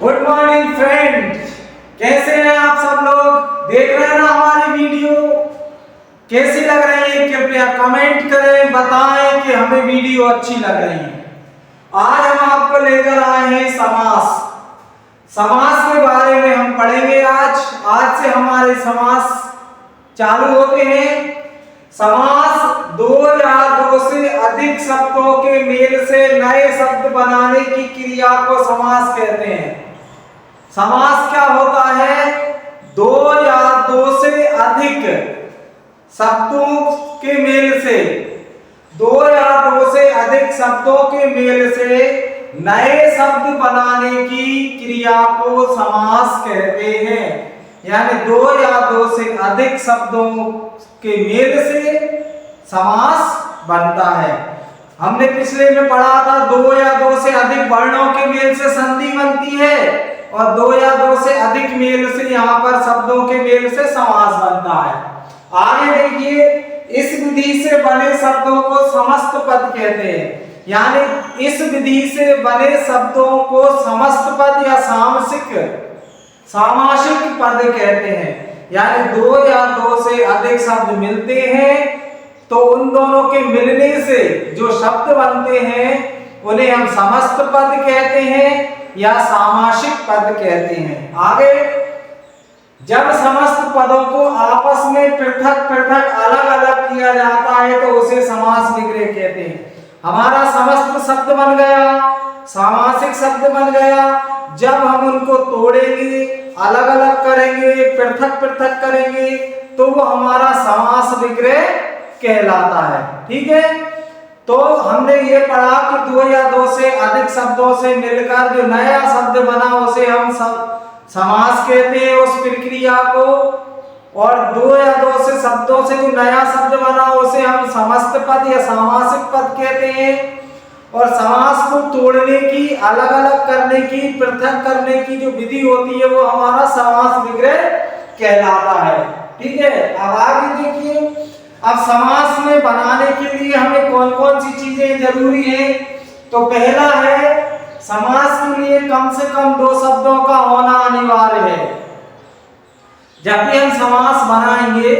Good morning friends, कैसे हैं आप सब लोग? देख रहे हैं ना हमारी वीडियो? कैसी लग रही है? कृपया कमेंट करें, बताएं कि हमें वीडियो अच्छी लग रही है। आज हम आपको लेकर आए हैं समास। समास के बारे में हम पढ़ेंगे आज से हमारे समास चालू होते हैं। समास दो या दो से अधिक शब्दों के मेल से नए शब्द बनाने की क्रिया को समास कहते हैं। समास क्या होता है? दो या दो से अधिक शब्दों के मेल से, दो या दो से अधिक शब्दों के मेल से नए शब्द बनाने की क्रिया को समास कहते हैं। यानी दो या दो से अधिक शब्दों के मेल से समास बनता है। हमने पिछले में पढ़ा था दो या दो से अधिक वर्णों के मेल से संधि बनती है और दो या दो से अधिक मेल से यहाँ पर शब्दों के मेल से समास बनता है। आगे देखिए, इस विधि से बने शब्दों को समस्त पद कहते हैं। यानी इस विधि से बने शब्दों को समस्त पद या सामासिक पद कहते हैं। यानी दो या दो से अधिक शब्द मिलते हैं तो उन दोनों के मिलने से जो शब्द बनते हैं उन्हें हम समस्त पद कहते हैं या सामासिक पद कहते हैं। आगे, जब समस्त पदों को आपस में पृथक पृथक अलग अलग किया जाता है तो उसे समास विग्रह कहते हैं। हमारा समस्त शब्द बन गया, सामासिक शब्द बन गया। जब हम उनको तोड़ेंगे, अलग अलग करेंगे, पृथक पृथक करेंगे तो वो हमारा समास विग्रह कहलाता है। ठीक है, तो हमने ये पढ़ा कि दो या दो से अधिक शब्दों से मिलकर जो नया शब्द बना उसे हम समास कहते हैं, उस प्रक्रिया को। और दो या दो से शब्दों से जो नया शब्द बना उसे हम समस्त पद या सामासिक पद कहते हैं। और समास को तोड़ने की, अलग अलग करने की, पृथक करने की जो विधि होती है वो हमारा समास विग्रह कहलाता है। ठीक है, अब आगे देखिए, अब समास में बनाने के लिए हमें कौन कौन सी चीजें जरूरी है? तो पहला है, समास के लिए कम से कम दो शब्दों का होना अनिवार्य है। जब भी हम समास बनाएंगे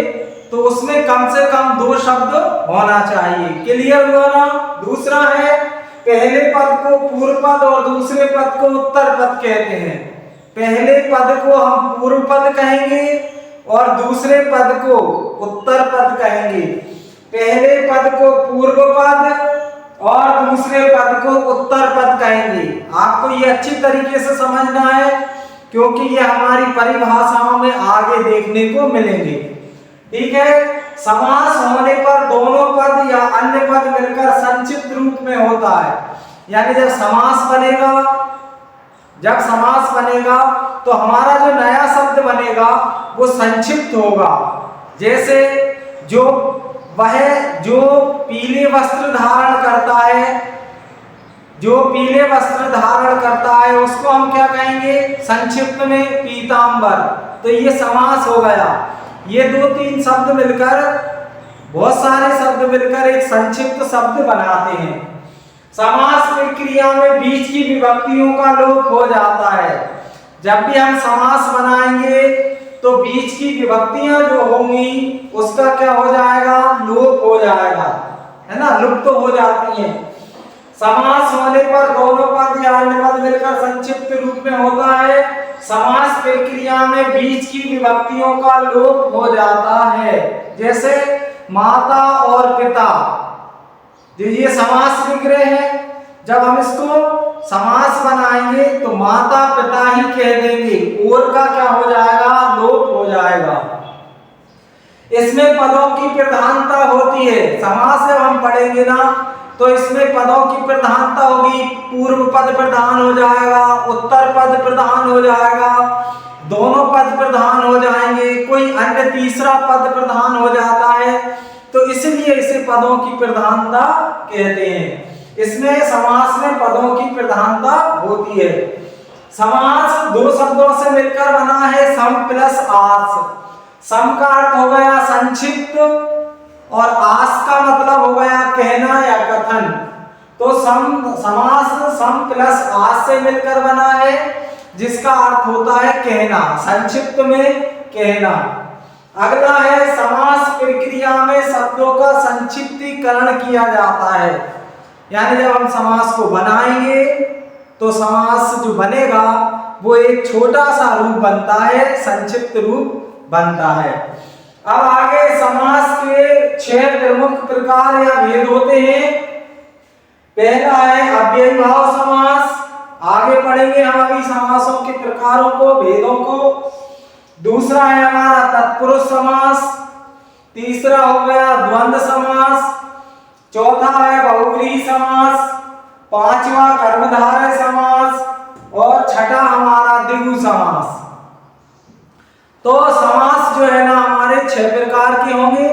तो उसमें कम से कम दो शब्द होना चाहिए। क्लियर हुआ ना? दूसरा है, पहले पद को पूर्व पद और दूसरे पद को उत्तर पद कहते हैं। पहले पद को हम पूर्व पद कहेंगे और दूसरे पद को उत्तर पद कहेंगे। पहले पद को पूर्व पद और दूसरे पद को उत्तर पद कहेंगे। आपको ये अच्छी तरीके से समझना है क्योंकि ये हमारी परिभाषाओं में आगे देखने को मिलेंगे। ठीक है, समास होने पर दोनों पद या अन्य पद मिलकर संक्षिप्त रूप में होता है। यानी जब समास बनेगा तो हमारा जो नया शब्द बनेगा वो संक्षिप्त होगा। जैसे जो पीले वस्त्र धारण करता है, उसको हम क्या कहेंगे? संक्षिप्त में पीतांबर। तो ये समास हो गया। ये दो तीन शब्द मिलकर, बहुत सारे शब्द मिलकर एक संक्षिप्त शब्द बनाते हैं। समास प्रक्रिया में बीच की विभक्तियों का लोप हो जाता है। जब भी हम समास बनाएंगे तो बीच की विभक्तियां जो होंगी उसका क्या हो जाएगा? लोप हो जाएगा, है ना, लुप्त तो हो जाती हैं। समास होने पर दोनों पद या अन्य पद मिलकर संक्षिप्त रूप में होता है। समास प्रक्रिया में बीच की विभक्तियों का लोप हो जाता है। जैसे माता और पिता, ये समास विग्रह है। जब हम इसको समास बनाएंगे तो माता पिता ही कह देंगे, और का क्या हो जाएगा? लोप हो जाएगा। इसमें पदों की प्रधानता होती है। समास जब हम पढ़ेंगे ना तो इसमें पदों की प्रधानता होगी। पूर्व पद प्रधान हो जाएगा, उत्तर पद प्रधान हो जाएगा, दोनों पद प्रधान हो जाएंगे, कोई अन्य तीसरा पद प्रधान हो जाता है। तो इसलिए इसे पदों की प्रधानता कहते हैं। इसमें समास में पदों की प्रधानता होती है। समास दो शब्दों से मिलकर बना है, सम प्लस आस। सम का अर्थ हो गया संक्षिप्त और आस का मतलब हो गया कहना या कथन। तो समास सम प्लस आस से मिलकर बना है जिसका अर्थ होता है कहना, संक्षिप्त में कहना। अगला है समास प्रक्रिया में शब्दों का संक्षिप्तीकरण किया जाता है, यानी जब हम समास को बनाएंगे तो समास जो बनेगा वो एक छोटा सा रूप बनता है, संक्षिप्त रूप बनता है। अब आगे समास के 6 प्रमुख प्रकार या भेद होते हैं। पहला है अव्ययीभाव समास, आगे पढ़ेंगे हम अभी समासों के प्रकारों को, भेदों को। दूसरा है हमारा तत्पुरुष समास, तीसरा हो गया द्वंद्व समास, चौथा है बहुव्रीहि समास, पांचवा कर्मधारय समास और छठा हमारा द्विगु समास। तो समास जो है ना हमारे 6 प्रकार के होंगे,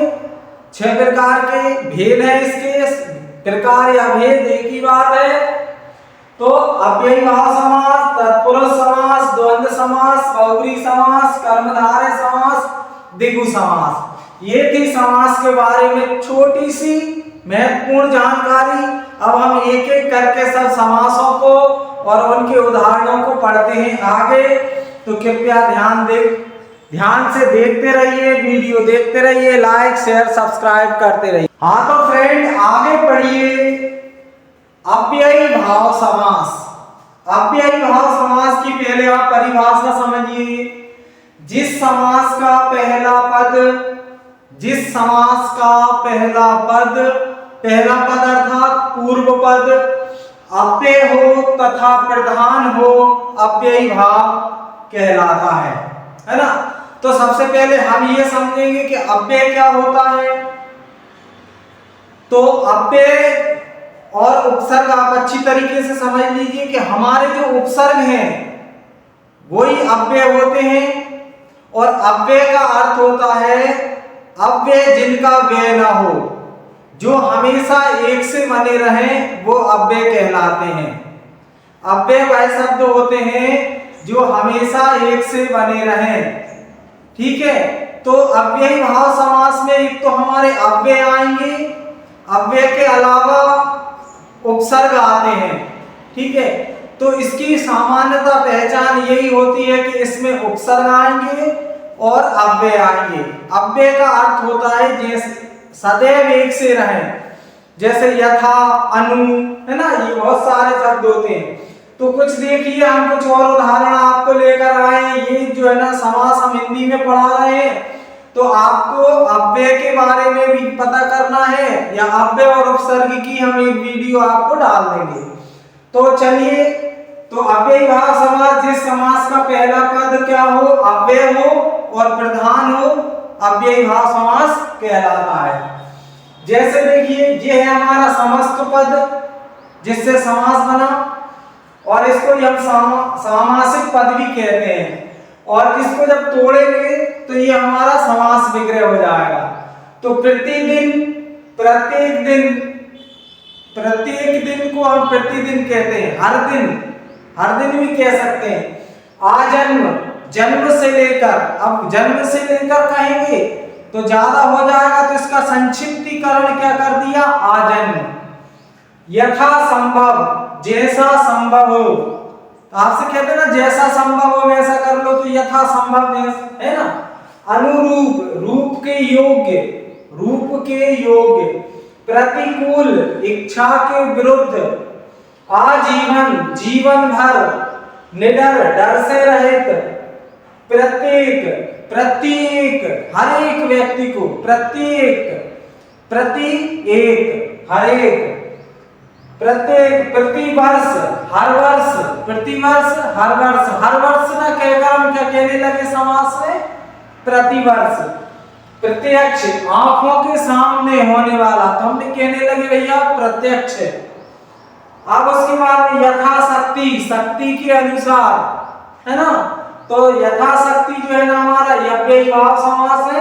6 प्रकार के भेद हैं। इसके प्रकार या भेद एक ही बात है। तो अव्ययीभाव समास, तत्पुरुष समास, द्वंद्व समास, बहुव्रीहि समास, कर्मधारय समास, द्विगु समास। ये थी समास के बारे में छोटी सी महत्वपूर्ण जानकारी। अब हम एक एक करके सब समासों को और उनके उदाहरणों को पढ़ते हैं आगे। तो कृपया ध्यान से देखते रहिए, वीडियो देखते रहिए, लाइक शेयर सब्सक्राइब करते रहिए। हाँ तो फ्रेंड आगे पढ़िए अव्ययीभाव समास। अव्ययीभाव समास की पहले आप परिभाषा समझिए। जिस समास का पहला पद अर्थात पूर्व पद अव्यय हो तथा प्रधान हो, अव्ययीभाव कहलाता है ना। तो सबसे पहले हम ये समझेंगे कि अव्यय क्या होता है। तो अव्यय और उपसर्ग आप अच्छी तरीके से समझ लीजिए कि हमारे जो उपसर्ग हैं वही अव्यय होते हैं। और अव्यय का अर्थ होता है अव्यय जिनका व्यय ना हो, जो हमेशा एक से बने रहें, वो अव्यय कहलाते हैं। अव्यय वह शब्द होते हैं जो हमेशा एक से बने रहें, ठीक है। तो अव्ययीभाव समास में एक तो हमारे अव्यय आएंगे, अव्यय के अलावा उपसर्ग आते हैं, ठीक है। तो इसकी सामान्यतः पहचान यही होती है कि इसमें उपसर्ग आएंगे और अव्यय आएंगे। अव्यय का अर्थ होता है जैसे सदैव एक से रहें, जैसे यथा, अनु, है ना, ये बहुत सारे शब्द होते हैं। तो कुछ देखिए, हम कुछ और उदाहरण आपको लेकर आए हैं। ये जो है ना समास हम हिंदी में पढ़ा रहे हैं, तो आपको अव्यय के बारे में भी पता करना है, या अव्यय और उपसर्ग की हम एक वीडियो आपको डाल देंगे। तो चलिए, तो अव्ययीभाव समास जिस समास का पहला पद क्या हो, अव्यय हो और प्रधान हो, अव्ययीभाव समास कहलाता है। जैसे देखिए, ये है हमारा समस्त पद जिससे समास बना, और इसको हम सामासिक पद भी कहते हैं। और इसको जब तोड़ेंगे तो ये हमारा समास विग्रह हो जाएगा। तो प्रतिदिन, प्रत्येक दिन को हम प्रतिदिन कहते हैं, हर दिन भी कह सकते हैं। आजन्म, जन्म से लेकर, अब जन्म से लेकर कहेंगे तो ज्यादा हो जाएगा, तो इसका संक्षिप्तीकरण क्या कर दिया, आजन्म। यथा संभव, जैसा संभव हो, आपसे कहते हैं ना जैसा संभव हो वैसा कर लो, तो यथा संभव है ना। अनुरूप, रूप के योग्य, प्रतिकूल, इच्छा के विरुद्ध, आजीवन, जीवन भर, निडर, डर से रहित, प्रत्येक, हर एक व्यक्ति को, हर एक, प्रत्येक, प्रतिवर्ष, हर वर्ष, हर वर्ष ना कहकर हम क्या कहने लगे समास में, प्रतिवर्ष। प्रत्यक्ष, आंखों के सामने होने वाला, तो हमने कहने लगे भैया प्रत्यक्ष। अब उसके बाद में यथाशक्ति, शक्ति के अनुसार, है ना। तो यथाशक्ति जो है ना हमारा अव्ययीभाव समास है,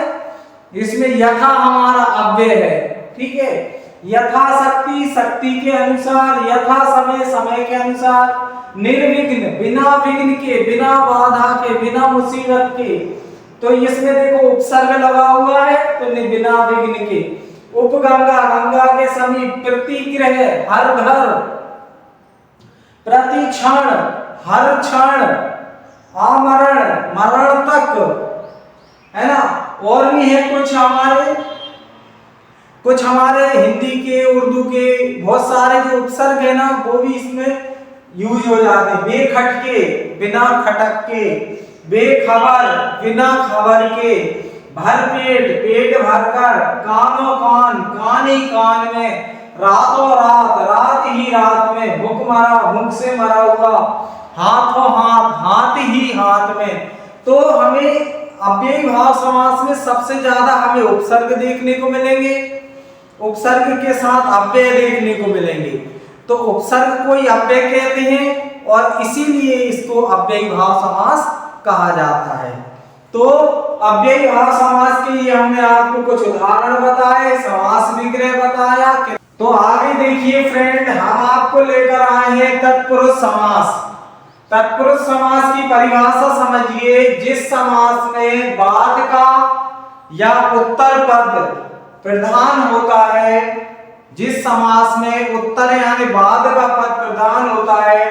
इसमें यथा हमारा अव्यय है, ठीक है। यथाशक्ति, शक्ति के अनुसार, यथा समय, समय के अनुसार, निर्विघ्न, बिना विघ्न के, बिना बाधा के, बिना मुसीबत के। तो इसमें देखो उपसर्ग लगा हुआ है, तो बिना विघ्न के। उपगंगा, गंगा के समीप, प्रतिग्रह, हर घर, प्रतिक्षण, हर क्षण, आमरण, मरण तक, है ना। और भी है कुछ हमारे हिंदी के, उर्दू के बहुत सारे जो उपसर्ग है ना, वो भी इसमें यूज हो जाते हैं। बेखटके, बिना खटक के, बेखबर, बिना खबर के, भरपेट, पेट भरकर, कानों कान, कान ही कान में, रातों रात, रात ही रात में, भूखमरा, भूख से मरा हुआ, हाथों हाथ, हाथ ही हाथ में। तो हमें अव्ययी भाव समास में सबसे ज्यादा हमें उपसर्ग देखने को मिलेंगे, उपसर्ग के साथ अव्यय देखने को मिलेंगे। तो उपसर्ग को ही अव्यय कहते हैं और इसीलिए इसको अव्ययी भाव समास कहा जाता है। तो अव्ययी भाव समास के लिए हमने आपको कुछ उदाहरण बताए, समास विग्रह बताया। तो आगे देखिए फ्रेंड, हम आपको लेकर आए हैं तत्पुरुष समास। तत्पुरुष समास की परिभाषा समझिए, जिस समास में बाद का या उत्तर पद प्रधान होता है, जिस समास में उत्तर यानी बाद का पद प्रधान होता है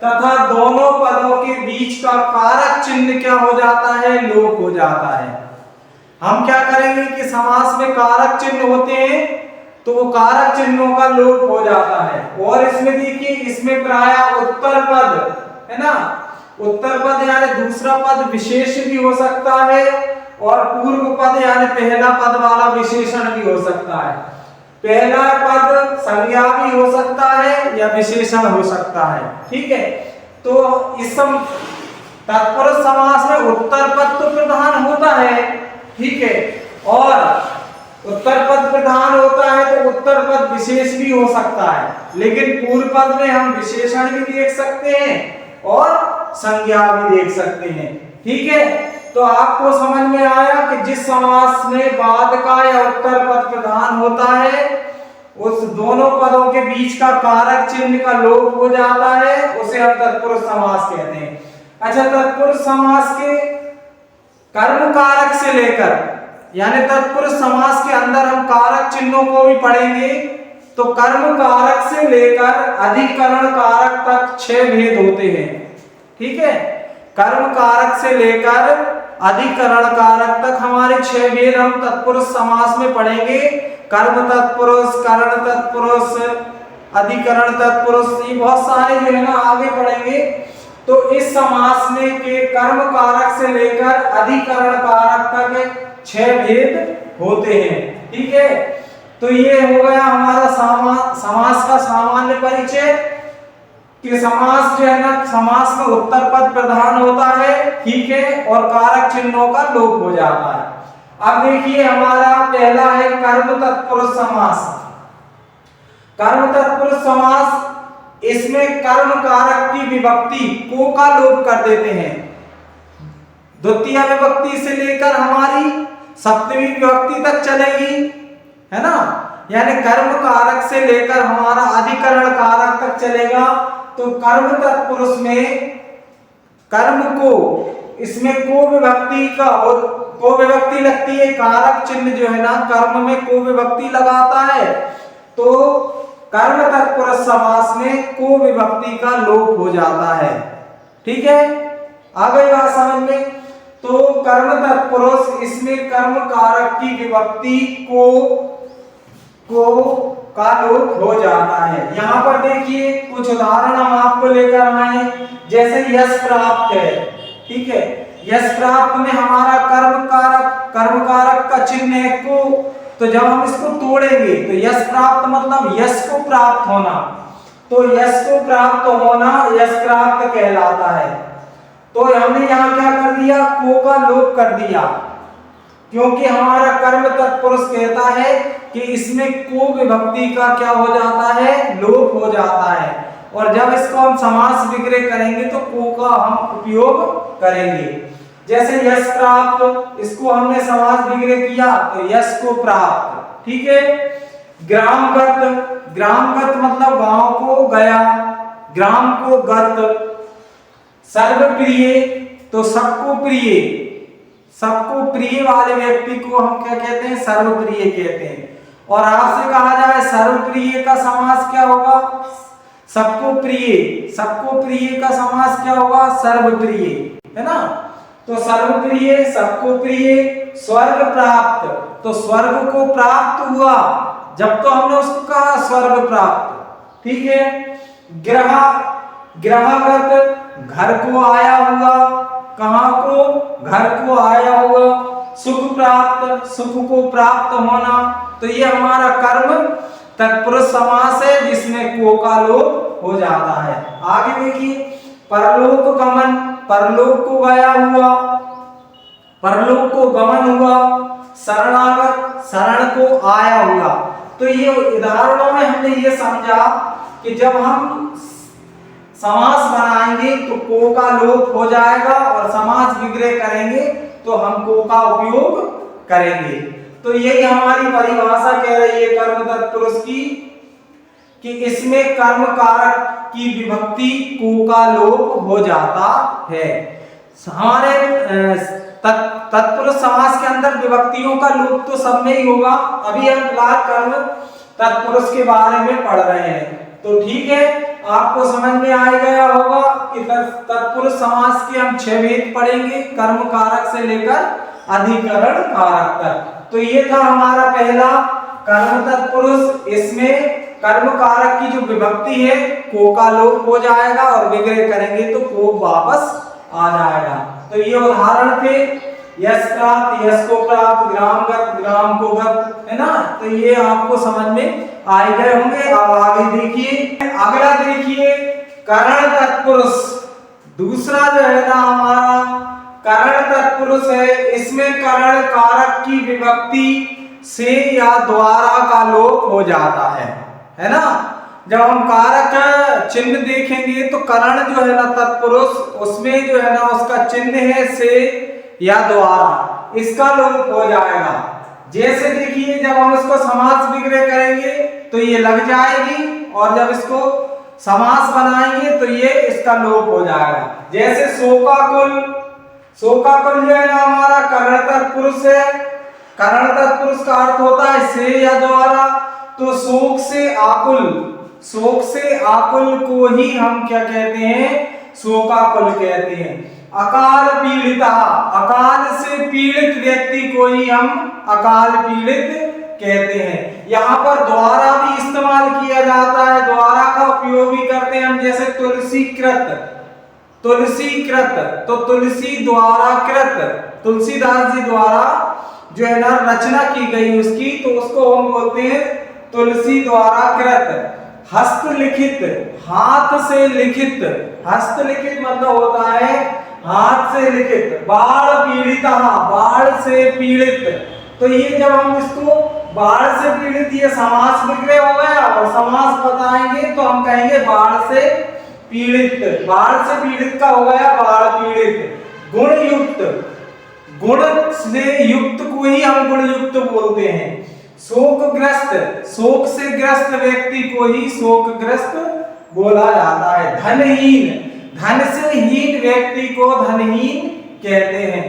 तथा दोनों पदों के बीच का कारक चिन्ह क्या हो जाता है, लोप हो जाता है। हम क्या करेंगे कि समास में कारक चिन्ह होते हैं तो वो कारक चिन्हों का लोप हो जाता है। और इसमें देखिए, इसमें प्रायः उत्तर पद, है ना, उत्तर पद यानी दूसरा पद विशेष भी हो सकता है और पूर्व पद यानी पहला पद वाला विशेषण भी हो सकता है। पहला पद संज्ञा भी हो सकता है या विशेषण हो सकता है, ठीक है। तो इस तत्पुरुष समास में उत्तर पद तो प्रधान होता है, ठीक है, और उत्तर पद प्रधान होता है तो उत्तर पद विशेष भी हो सकता है, लेकिन पूर्व पद में हम विशेषण भी देख सकते हैं और संज्ञा भी देख सकते हैं, ठीक है। तो आपको समझ में आया कि जिस समास में बाद का या उत्तर पद प्रधान होता है, उस दोनों पदों के बीच का कारक चिन्ह का लोप हो जाता है, उसे हम तत्पुरुष समास कहते हैं। अच्छा, तत्पुरुष समास के कर्म कारक से लेकर, यानी तत्पुरुष समास के अंदर हम कारक चिन्हों को भी पढ़ेंगे। तो कर्म कारक से लेकर अधिकरण कारक तक 6 भेद होते हैं, ठीक है। कर्म कारक से लेकर अधिकरण कारक तक हमारे 6 भेद हम तत्पुरुष समास में पढ़ेंगे। कर्म तत्पुरुष, करण तत्पुरुष, अधिकरण तत्पुरुष, ये बहुत सारे जो है ना आगे पढ़ेंगे। तो इस समास में के कर्म कारक से लेकर अधिकरण कारक तक 6 भेद होते हैं, ठीक है। तो ये हो गया हमारा समास का सामान्य परिचय कि समास जो है ना, समास में उत्तर पद प्रधान होता है, ठीक है, और कारक चिन्हों का लोप हो जाता है। अब देखिए, हमारा पहला है कर्म तत्पुरुष समास। कर्म तत्पुरुष समास, इसमें कर्म कारक की विभक्ति को का लोप कर देते हैं। द्वितीय विभक्ति से लेकर हमारी सप्तमी विभक्ति तक चलेगी, है ना, यानी कर्म कारक से लेकर हमारा अधिकरण कारक तक चलेगा। तो कर्म तत्पुरुष में कर्म को, इसमें को विभक्ति का, को विभक्ति लगती है, कारक चिन्ह जो है ना कर्म में को विभक्ति लगाता है। तो कर्म तत्पुरुष समास में को विभक्ति का लोप हो जाता है, ठीक है। आ गई बात समझ में। तो कर्म तत्पुरुष, इसमें कर्म कारक की विभक्ति को का लोप हो जाता है। यहाँ पर देखिए कुछ उदाहरण हम आपको लेकर आए, जैसे यश प्राप्त है, ठीक है। यश प्राप्त में हमारा कर्म कारक का चिन्ह है को, तो जब हम इसको तोड़ेंगे तो यश प्राप्त मतलब यश को प्राप्त होना, तो यश को प्राप्त होना यश प्राप्त कहलाता है। तो हमने यहाँ क्या कर दिया, को का लोप कर दिया, क्योंकि हमारा कर्म तत्पुरुष कहता है कि इसमें को विभक्ति का क्या हो जाता है, लोप हो जाता है। और जब इसको हम समास विग्रह करेंगे तो को का हम उपयोग करेंगे। जैसे यश प्राप्त, इसको हमने समास विग्रह किया तो यश को प्राप्त, ठीक है। ग्रामगत, ग्रामगत मतलब गांव को गया, ग्राम को गत। सर्वप्रिय, तो सबको प्रिय, सबको प्रिय वाले व्यक्ति को हम क्या कहते हैं, सर्वप्रिय कहते हैं। और आपसे कहा जाए सर्वप्रिय का समास क्या होगा, सबको प्रिय, सबको प्रिय का समास क्या होगा, सर्वप्रिय। है ना। तो सर्वप्रिय, सबको प्रिय, स्वर्ग प्राप्त, तो स्वर्ग को प्राप्त हुआ जब तो हमने उसको कहा स्वर्ग प्राप्त, ठीक है। ग्रह, ग्रहगत, घर को आया हुआ, कहां को, घर को आया हुआ। सुख प्राप्त, सुख को प्राप्त होना, तो ये हमारा कर्म तत्पुरुष समास है जिसमें को का लोप हो जाता है। आगे देखिए, परलोक गमन, परलोक को गया हुआ, परलोक को गमन हुआ। शरणागत, शरण को आया हुआ। तो ये उदाहरणों में हमने ये समझा कि जब हम समास बनाएंगे तो को का लोप हो जाएगा और समास विग्रह करेंगे तो हम को का उपयोग करेंगे। तो यही हमारी परिभाषा कह रही है कर्म तत्पुरुष की, कि इसमें कर्म कारक की विभक्ति को का लोप हो जाता है। हमारे तत्पुरुष समास के अंदर विभक्तियों का लोप तो सब में ही होगा। अभी हम फिलहाल कर्म तत्पुरुष के बारे में पढ़ रहे हैं, तो ठीक है, आपको समझ में आ गया होगा कि तत्पुरुष समास के हम 6 भेद पढ़ेंगे, कर्म कारक से लेकर अधिकरण कारक तक। तो ये था हमारा पहला कर्म तत्पुरुष। इसमें कर्म कारक की जो विभक्ति है को का लोप हो जाएगा और विग्रह करेंगे तो को वापस आ जाएगा। तो ये उदाहरण थे, यश प्राप्त, यश को प्राप्त, ग्रामगत, ग्राम को गत, है ना। तो ये आपको समझ में आ गए होंगे। अब आगे देखिए, अगला देखिए करण तत्पुरुष। दूसरा जो है ना हमारा करण तत्पुरुष है, इसमें करण कारक की विभक्ति से या द्वारा का लोप हो जाता है ना। जब हम कारक चिन्ह देखेंगे तो करण जो है ना तत्पुरुष, उसमें जो है ना उसका चिन्ह है से या द्वारा, इसका लोप हो जाएगा। जैसे देखिए जब हम इसको समास विग्रह करेंगे तो ये लग जाएगी और जब इसको समास बनाएंगे तो ये इसका लोप हो जाएगा। जैसे शोकाकुल, शोकाकुल जो है ना हमारा करण तत्पुरुष है। करण तत्पुरुष का अर्थ होता है से या द्वारा। तो शोक से आकुल, शोक से आकुल को ही हम क्या कहते हैं, शोकाकुल कहते हैं। अकाल पीड़िता, अकाल से पीड़ित व्यक्ति को ही हम अकाल पीड़ित कहते हैं। यहाँ पर द्वारा भी इस्तेमाल किया जाता है, द्वारा का उपयोग भी करते हैं हम। जैसे तुलसी कृत, तुलसी कृत, तो तुलसी द्वारा कृत, तुलसीदास जी द्वारा जो है ना रचना की गई उसकी, तो उसको हम बोलते हैं तुलसी द्वारा कृत। हस्तलिखित, हाथ से लिखित, हस्तलिखित मतलब होता है हाथ से लिखित। बाढ़ पीड़िता, बाढ़ से पीड़ित, तो ये जब हम इसको बाढ़ से पीड़ित, ये समास विग्रह हो गया और समास बताएंगे तो हम कहेंगे बाढ़ से पीड़ित। बाढ़ से पीड़ित का हो गया बाढ़ पीड़ित। गुण युक्त, गुण से युक्त को ही हम गुण युक्त बोलते हैं। शोकग्रस्त, शोक से ग्रस्त व्यक्ति को ही शोकग्रस्त बोला जाता है। धनहीन, धन से हीन व्यक्ति को धनहीन कहते हैं।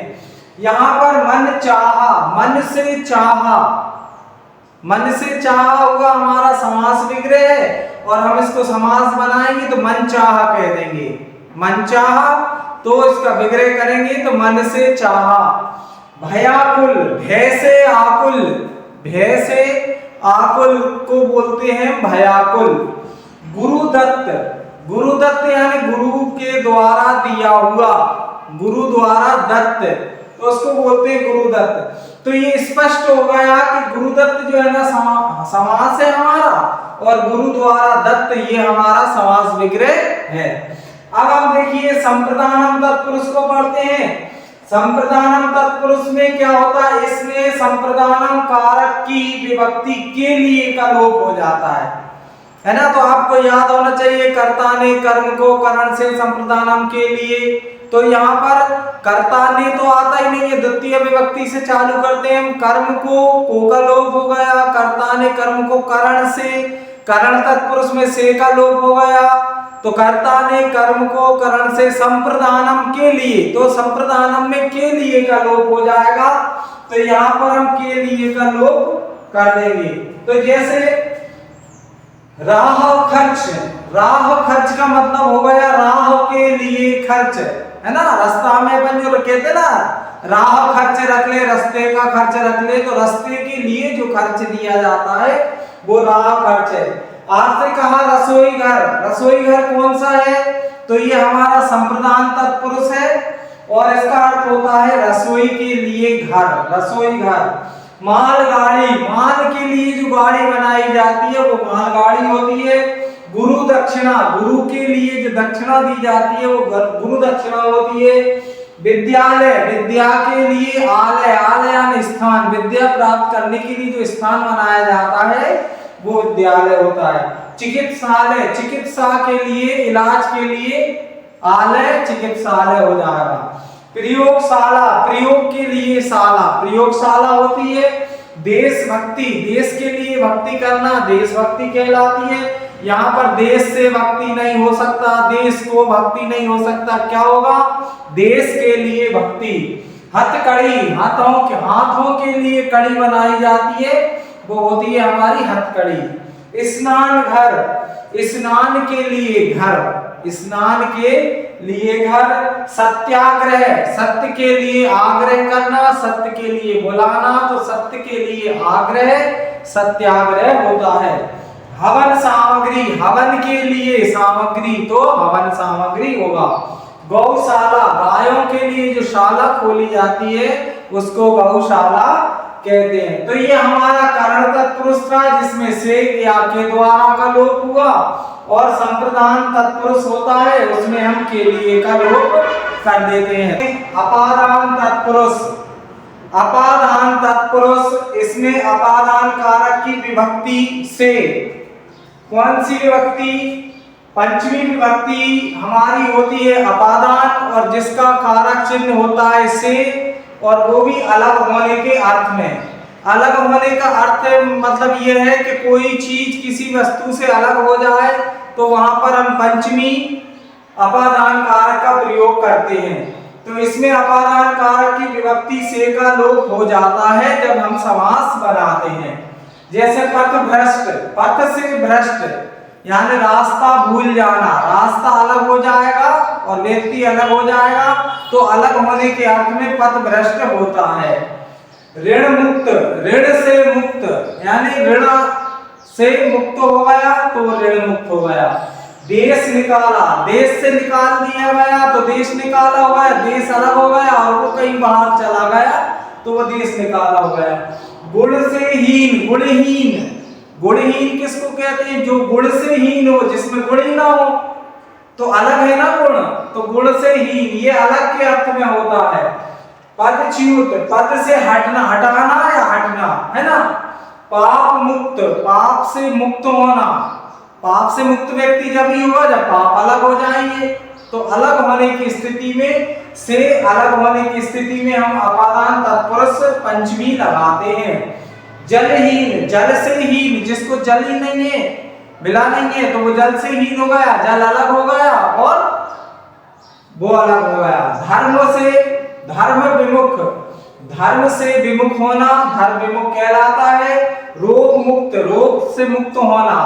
यहाँ पर मन चाहा, मन से चाहा, मन से चाहा होगा हमारा समास विग्रह है और हम इसको समास बनाएंगे तो मन चाहा कह देंगे। मन चाहा, तो इसका विग्रह करेंगे तो मन से चाहा। भयाकुल, भय से आकुल, भय से आकुल को बोलते हैं भयाकुल। गुरुदत्त, गुरुदत्त यानी गुरु के द्वारा दिया हुआ, गुरु द्वारा दत्त, तो उसको बोलते हैं गुरुदत्त। तो ये स्पष्ट हो गया कि गुरुदत्त जो है ना समास है हमारा और गुरु द्वारा दत्त ये हमारा समास विग्रह है। अब हम देखिए संप्रदानम तत्पुरुष को पढ़ते हैं। संप्रदानम तत्पुरुष में क्या होता है, इसमें संप्रदानम कारक की विभक्ति के लिए का लोप हो जाता है ना। तो आपको याद होना चाहिए कर्ता ने कर्म को करण से संप्रदानम के लिए, तो यहाँ पर कर्ता ने तो आता ही नहीं है, द्वितीय विभक्ति से चालू करते हैं हम। कर्म को का लोप हो गया, कर्ता ने कर्म को करण से, करण तत्पुरुष में से का लोप हो गया, तो कर्ता ने कर्म को करण से संप्रदानम के लिए, तो संप्रदानम में के लिए का लोप हो जाएगा, तो यहाँ पर हम के लिए का लोप कर देंगे। तो जैसे राह खर्च, राह खर्च का मतलब हो गया राह के लिए खर्च, है ना। रास्ता में अपन जो कहते ना, राह खर्च रख ले, रास्ते का खर्च रख ले, तो रास्ते के लिए जो खर्च दिया जाता है वो राह खर्च है। आपसे कहा रसोई घर, रसोई घर कौन सा है, तो ये हमारा संप्रदान तत्पुरुष है और इसका अर्थ होता है रसोई के लिए घर, रसोई घर। मालगाड़ी, माल के लिए जो गाड़ी बनाई जाती है वो मालगाड़ी होती है। गुरु दक्षिणा, गुरु के लिए जो दक्षिणा दी जाती है वो गुरु दक्षिणा होती है। विद्यालय, विद्या के लिए आलय, आलय यानी स्थान, विद्या प्राप्त करने के लिए जो स्थान बनाया जाता है वो विद्यालय होता है। चिकित्सालय, चिकित्सा के लिए, इलाज के लिए आलय चिकित्सालय हो जाएगा। प्रयोगशाला, प्रयोग के लिए शाला, प्रयोगशाला होती है। देशभक्ति, देश के लिए भक्ति करना देशभक्ति कहलाती है। यहाँ पर देश से भक्ति नहीं हो सकता, देश को भक्ति नहीं हो सकता, क्या होगा, देश के लिए भक्ति। हथकड़ी, हाथों के लिए कड़ी बनाई जाती है, वो होती है हमारी हथकड़ी। स्नान घर, स्नान के लिए घर, स्नान के लिए घर। सत्याग्रह, सत्य के लिए आग्रह करना, सत्य के लिए बुलाना, तो सत्य के लिए आग्रह सत्याग्रह होता है। हवन सामग्री, हवन के लिए सामग्री, तो हवन सामग्री होगा। गौशाला, गायों के लिए जो शाला खोली जाती है उसको गौशाला कहते हैं। तो ये हमारा करण तत्पुरुष था जिसमें से या के द्वारा का लोप हुआ, और संप्रदान तत्पुरुष होता है उसमें हम के लिए का लोप कर देते हैं। अपादान तत्पुरुष, अपादान तत्पुरुष, इसमें अपादान कारक की विभक्ति से, कौन सी विभक्ति, पंचमी विभक्ति हमारी होती है अपादान, और जिसका कारक चिन्ह होता है से, और वो भी अलग होने के अर्थ में। अलग होने का अर्थ मतलब ये है कि कोई चीज किसी वस्तु से अलग हो जाए तो वहां पर हम पंचमी अपादान कारक का प्रयोग करते हैं। तो इसमें अपादान कारक की विभक्ति से का लोप हो जाता है जब हम समास बनाते हैं। जैसे पथ भ्रष्ट, पथ से भ्रष्ट यानी रास्ता भूल जाना, रास्ता अलग हो जाएगा और व्यक्ति अलग हो जाएगा, तो अलग होने के अर्थ में पथ भ्रष्ट होता है। ऋण मुक्त, ऋण से मुक्त यानी ऋण से मुक्त हो गया तो ऋण मुक्त हो गया। देश निकाला, देश से निकाल दिया गया तो देश निकाला हो गया, देश अलग हो गया और वो कहीं बाहर चला गया तो वो देश निकाला हो गया। गुण से हीन, गुणहीन, गुणहीन किसको कहते हैं, जो गुण से हीन हो, जिसमें गुण ही ना हो, तो अलग है ना गुण, तो गुण से हीन ये अलग के अर्थ में होता है। पदच्युत, पद से हटना, हटाना या हटना, है ना। पाप मुक्त, पाप से मुक्त होना, पाप से मुक्त व्यक्ति जब ही होगा जब पाप अलग हो जाएंगे, तो अलग होने की स्थिति में, से अलग होने की स्थिति में हम अपादान तत्पुरुष पंचमी लगाते हैं। जलहीन, जल से हीन, जिसको जल ही नहीं है, मिला नहीं है, तो वो जल से हीन हो गया, जल अलग हो गया और वो अलग हो गया। धर्म से, धर्म विमुख, धर्म से विमुख होना धर्म विमुख कहलाता है। रोग मुक्त, रोग से मुक्त होना,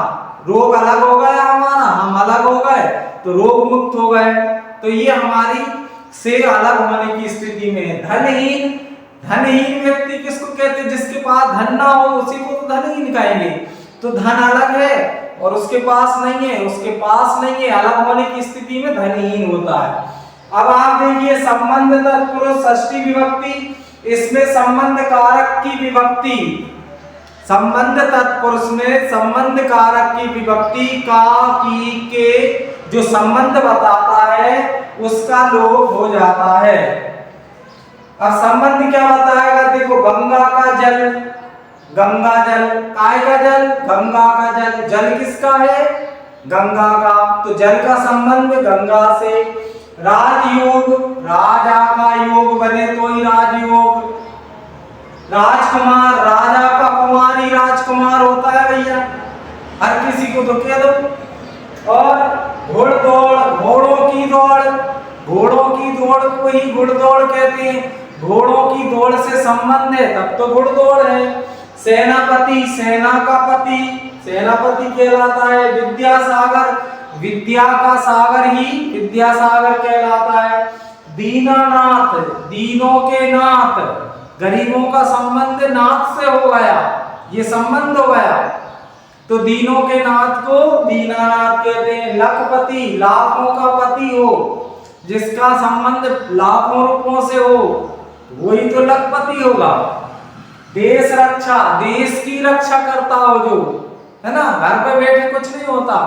रोग अलग हो गया हमारा, हम अलग हो गए तो रोग मुक्त हो गए, तो ये हमारी से अलग होने की स्थिति में। धनहीन, धनहीन व्यक्ति किसको कहते हैं, जिसके पास धन ना हो उसी को तो धनहीन कहेंगे, तो धन अलग है और उसके पास नहीं है, उसके पास नहीं है, अलग होने की स्थिति में धनहीन होता है। अब आप देखिए संबंध तत्पुरुष षष्ठी विभक्ति, इसमें संबंध कारक की विभक्ति, संबंध तत्पुरुष में संबंध कारक की विभक्ति का की के जो संबंध बताता है उसका लोप हो जाता है। अब संबंध क्या बताएगा, देखो गंगा का जल, गंगा जल, काय का जल, गंगा का जल, जल किसका है, गंगा का, तो जल का संबंध गंगा से। राजयोग, राजा का योग बने तो ही राजयोग। राजकुमार, राजा का कुमार ही राजकुमार होता है भैया, हर किसी को तो कह दो। और घोड़दौड़, घोड़ों की दौड़, घोड़ों की दौड़ को ही घुड़दौड़ कहते हैं, घोड़ों की दौड़ से संबंध है तब तो घुड़दौड़ है। सेनापति, सेना का पति, सेनापति कहलाता है। विद्यासागर, विद्या का सागर ही विद्यासागर कहलाता है। दीनानाथ, दीनों के नाथ, गरीबों का संबंध नाथ से हो गया, ये संबंध हो गया। तो दीनों के नाथ को दीनानाथ कहते हैं। लखपति, लाखों का पति हो, जिसका संबंध लाखों रुपयों से हो, वही तो लखपति होगा। देश रक्षा, देश की रक्षा करता हो जो, है ना, घर पे बैठे कुछ नहीं होता,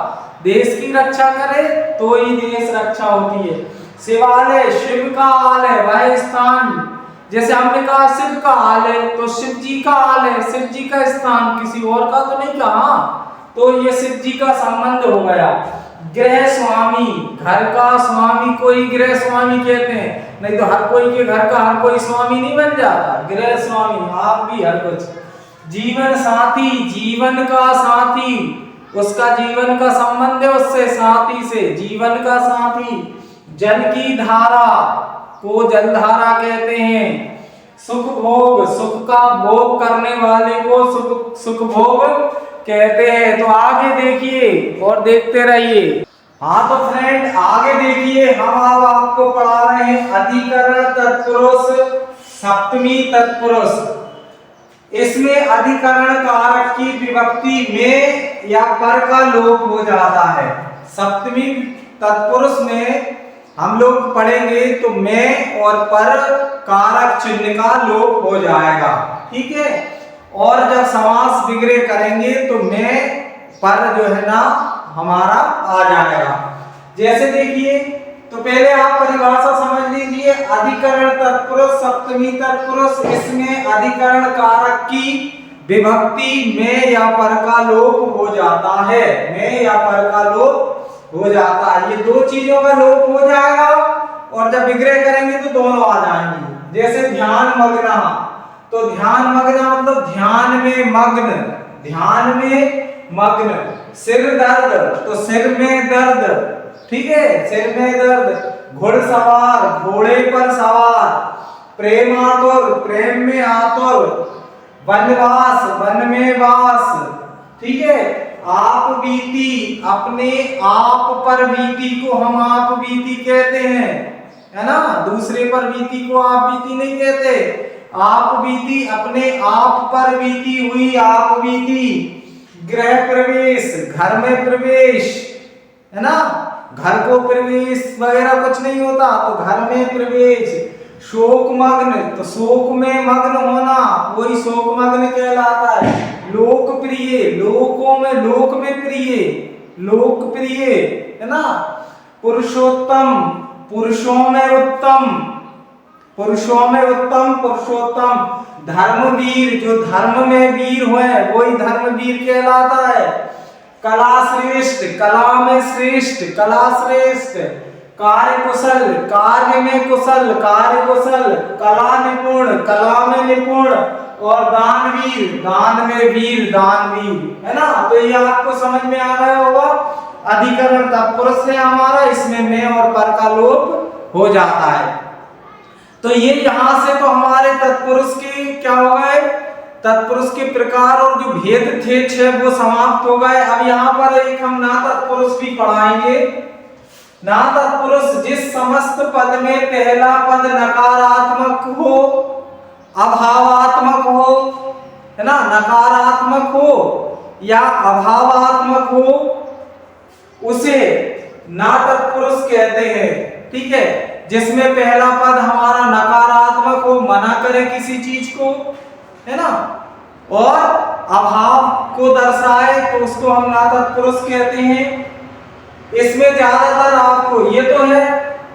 देश की रक्षा करे तो ही देश रक्षा होती है। शिवालय, शिव का आलय, वह स्थान, जैसे हमने कहा शिव का आलय, तो शिव जी का आलय, शिव जी का स्थान, किसी और का तो नहीं कहा, तो ये शिव जी का संबंध हो गया। गृह स्वामी, घर का स्वामी कोई गृह स्वामी कहते हैं, नहीं तो हर कोई के घर का हर कोई स्वामी नहीं बन जाता, गृह स्वामी आप भी हर कुछ। जीवन साथी, जीवन का साथी, उसका जीवन का संबंध है उससे, साथी से, जीवन का साथी। जल की धारा को जलधारा कहते हैं। सुख भोग, सुख का भोग करने वाले को सुख भोग कहते हैं। तो आगे देखिए और देखते रहिए। हाँ तो फ्रेंड आगे देखिए, हम अब आपको पढ़ा रहे हैं अधिकरण तत्पुरुष, सप्तमी तत्पुरुष। इसमें अधिकरण कारक की विभक्ति में या पर का लोप हो जाता है। सप्तमी तत्पुरुष में हम लोग पढ़ेंगे तो में और पर कारक चिन्ह का लोप हो जाएगा, ठीक है। और जब समास विग्रह करेंगे तो में पर जो है ना हमारा आ जाएगा। जैसे देखिए, तो पहले आप परिभाषा समझ लीजिए। अधिकरण तत्पुरुष, सप्तमी तत्पुरुष, इसमें अधिकरण कारक की विभक्ति में या पर का लोप हो जाता है, में या पर का लोप हो जाता है। ये दो चीजों का लोप हो जाएगा और जब विग्रह करेंगे तो दोनों आ जाएंगे। जैसे ध्यान मग्न, तो ध्यान मग्न मतलब ध्यान में मग्न, ध्यान में मग्न। सिर दर्द, तो सिर में दर्द, ठीक है, सिर में दर्द। घुड़सवार, घोड़े पर सवार। प्रेमातुर, प्रेम में आतुर। वनवास, वन में वास, ठीक है। आप बीती, अपने आप पर बीती को हम आप बीती कहते हैं, है ना, दूसरे पर बीती को आप बीती नहीं कहते। आप बीती, अपने आप पर बीती हुई आप बीती। गृह प्रवेश, घर में प्रवेश, है ना, घर को प्रवेश वगैरह कुछ नहीं होता तो घर में प्रवेश। शोक मग्न, तो शोक में मग्न होना, वही शोक मग्न कहलाता है। लोकप्रिय, लोकों में, लोक में प्रिय, लोकप्रिय, है ना। पुरुषोत्तम, पुरुषों में उत्तम, पुरुषों में उत्तम, पुरुषोत्तम। धर्मवीर, जो धर्म में वीर हुए वही धर्मवीर कहलाता है। कला श्रेष्ठ, कला में श्रेष्ठ, कला श्रेष्ठ। कार्य कुशल, कार्य में कुशल, कार्य कुशल। कला निपुण, कला में निपुण। और दानवीर, दान में वीर, दानवीर, है ना। तो ये आपको समझ में आ रहा होगा। अधिकरण तत्पुरुष है हमारा, इसमें में और पर का लोप हो जाता है। तो ये यहां से तो हमारे तत्पुरुष के क्या हो गए, तत्पुरुष के प्रकार और जो भेद थे 6 वो समाप्त हो गए। अब यहाँ पर एक हम ना तत्पुरुष भी पढ़ाएंगे। ना तत्पुरुष जिस समस्त पद में पहला पद नकारात्मक हो, अभावात्मक हो, है ना, नकारात्मक हो या अभावात्मक हो, उसे ना तत्पुरुष कहते हैं, ठीक है। जिसमें पहला पद हमारा नकारात्मक हो, मना करे किसी चीज को, है ना, और अभाव को दर्शाए तो उसको हम ना तत्पुरुष कहते हैं। इसमें ज्यादातर आपको ये तो है,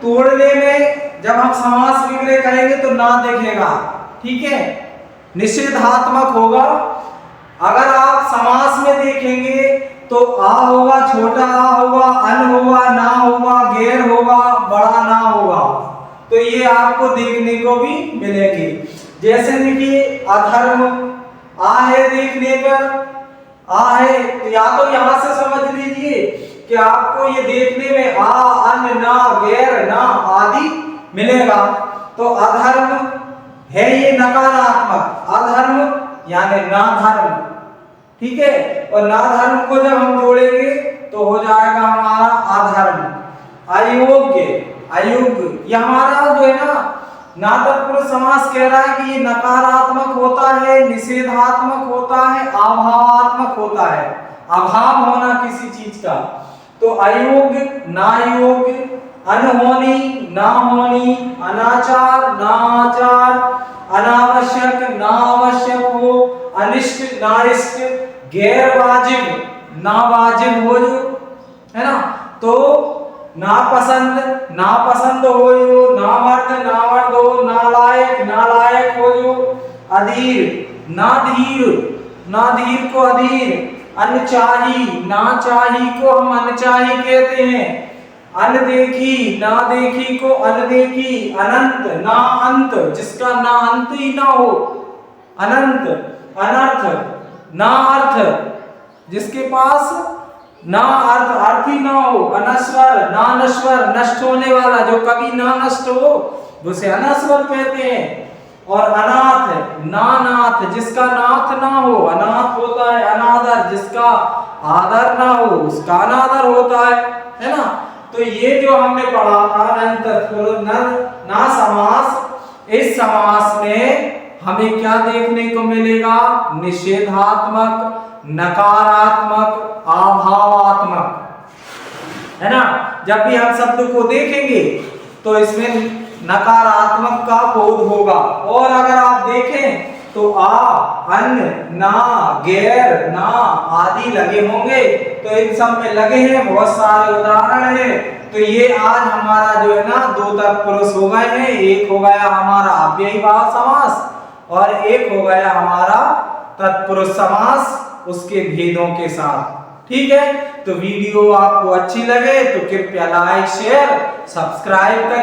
तोड़ने में जब हम समास विग्रह करेंगे तो ना दिखेगा, ठीक है, निषेधात्मक होगा। अगर आप समास में देखेंगे तो आ होगा, छोटा आ होगा, अन होगा, ना होगा, गैर होगा, बड़ा ना होगा। तो ये आपको देखने को भी मिलेंगे। जैसे देखिए अधर्म, आ है देखने पर, आ है, तो या तो यहां से समझ लीजिए कि आपको ये देखने में आ, अन, ना, गैर, ना आदि मिलेगा। तो अधर्म है ये नकारात्मक, अधर्म यानी ना धर्म, ठीक है। और ना धर्म को जब हम जोड़ेंगे तो हो जाएगा हमारा अधर्म। अयोग्य, अयुग। ये हमारा जो है ना तत्पुरुष समास कह रहा है कि ये नकारात्मक होता है, निषेधात्मक होता है, अभावात्मक होता है, अभाव होना किसी चीज का। तो अयोग, नायोग, अनहोनी, ना होनी, अनाचार, ना आचार, अनावश्यक, ना आवश्यक हो, अनिष्ट, ना इष्ट, गैर वाजिब, ना वाजिब हो जो, है ना। तो नापसंद हो जो, नामर्द हो, नालायक हो जो, अधीर, नाधीर को अधीर, अनचाही, ना चाही को हम अनचाही कहते हैं, अनदेखी, ना देखी को अनदेखी, अनंत, ना अंत, जिसका ना अंत ही ना हो, अनंत, अनर्थ, ना अर्थ, जिसके पास ना अर्थ ही ना हो, अनश्वर, ना नश्वर, नष्ट होने वाला, जो कभी ना नष्ट हो उसे अनश्वर कहते हैं। और अनाथ, ना नाथ, जिसका नाथ ना हो, अनाथ होता है। अनादर, जिसका आदर ना हो उसका अनादर होता है ना। तो ये जो हमने पढ़ा था ना समास, इस समास में हमें क्या देखने को मिलेगा? निषेधात्मक, नकारात्मक, अभावात्मक, है ना। जब भी हम शब्द को देखेंगे तो इसमें नकारात्मक का बोध होगा। और अगर आप देखें तो अन, ना, गैर, ना आदि लगे होंगे। तो इन सब में लगे हैं, बहुत सारे उदाहरण हैं। तो ये आज हमारा जो है ना 2 तत्पुरुष हो गए हैं। एक हो गया हमारा अव्ययी भाव समास और एक हो गया हमारा तत्पुरुष समास, उसके भेदों के साथ। ठीक है, तो वीडियो आपको अच्छी लगे तो कृपया लाइक, शेयर, सब्सक्राइब करें।